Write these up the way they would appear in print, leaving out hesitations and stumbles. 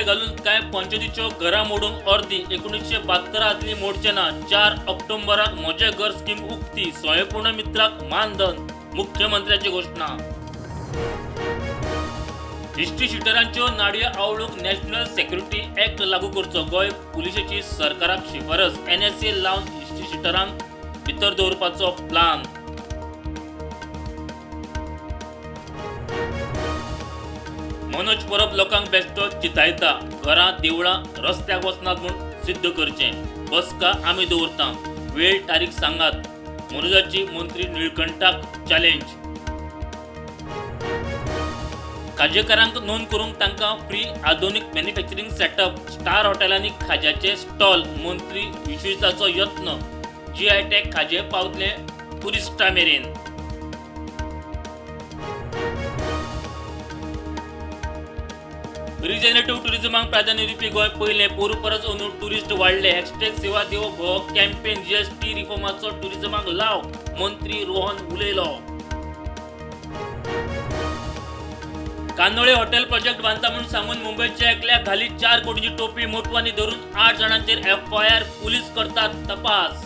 घालून काय पंचायतीच्यो घरा मोडून अर्दी 1972 आदली मोडचे ना 4 ऑक्टोबराक म्हजे घर स्कीम उक्ती स्वयंपूर्ण मित्राक मानधन मुख्यमंत्र्याची घोषणा। हिस्ट्री शिटरांच्यो नाडयो आवळूक नॅशनल सेक्युरिटी ऍक्ट लागू करचो गोंय पुलिशेची सरकाराक शिफारस। NSA लावन हिस्ट्री शिटरांक भितर दवरपाचो प्लान। मनोज परब लोकांक बेश्टो चितायता, घरां देवळां रस्त्याक वचनात म्हूण सिद्ध करचे। बसका आमी दवरता, वेळ तारीख सांगात। मनोजाची मंत्री निळकंठाक चॅलेंज। खाजेकारांक नोंद करूंक तांकां फ्री आधुनीक मॅन्युफॅक्चरिंग सेटअप। स्टार हॉटेलांनी खाज्याचे स्टॉल, मंत्री विश्वेशाचो यत्न। GI टॅग खाजे पावतले टुरिस्टां मेरेन। रिजनरेटिव्ह टुरिझमाक प्राधान्य दिवपी गोंय पयले पोरू परस अंदू टुरिस्ट वाडले। हॅशटॅग सेवा देव भोव कॅम्पेन। GST रिफॉर्माचो टुरिझमाक लाव, मंत्री रोहन उलयलो। कांदोळे हॉटेल प्रोजेक्ट बांदता म्हणून सांगून मुंबयच्या एकल्याक घाली 4 कोटींची टोपी। मोटवांनी धरून 8 जाणांचेर FIR, पुलीस करतात तपास।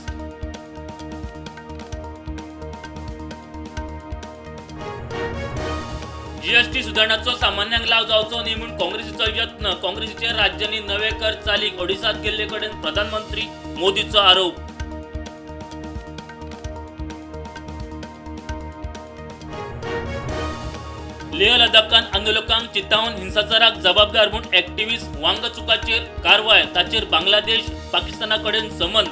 GST सुधारणाचो सामान्यांक लाव जावचो न्ही म्हूण काँग्रेसीचो यत्न। काँग्रेसीचे राज्यांनी नवे कर चालीक। ओडिसात गेल्ले कडेन प्रधानमंत्री मोदीचो आरोप। लेह लडाखात आंदोलकांक चितावन हिंसाचाराक जबाबदार म्हूण एक्टिव्हिस्ट वांगचुकाचेर कारवाय। ताचेर बांगलादेश पाकिस्तानाकडेन समन।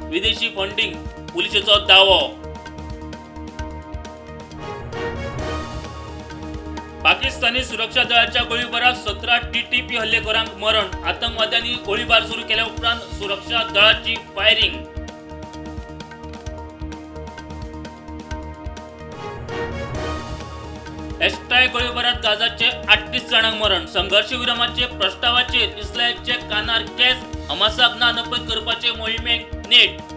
विदेशी फंडिंग पुलिशेचो दावो। पाकिस्तानी सुरक्षा दळाच्या गोळीबारात 17 TTP हल्लेखोरांक मरण। आतंकवाद्यांनी गोळीबार सुरू केल्या उपरांत सुरक्षा दळाची फायरिंग। एस्ट्राय गोळीबारात गाझाचे 38 जाणांक मरण। संघर्ष विरामाचे प्रस्तावाचेर इस्रायलचे कानार केस। हमासाक ना नपय करपाचे मोहिमेक नेट।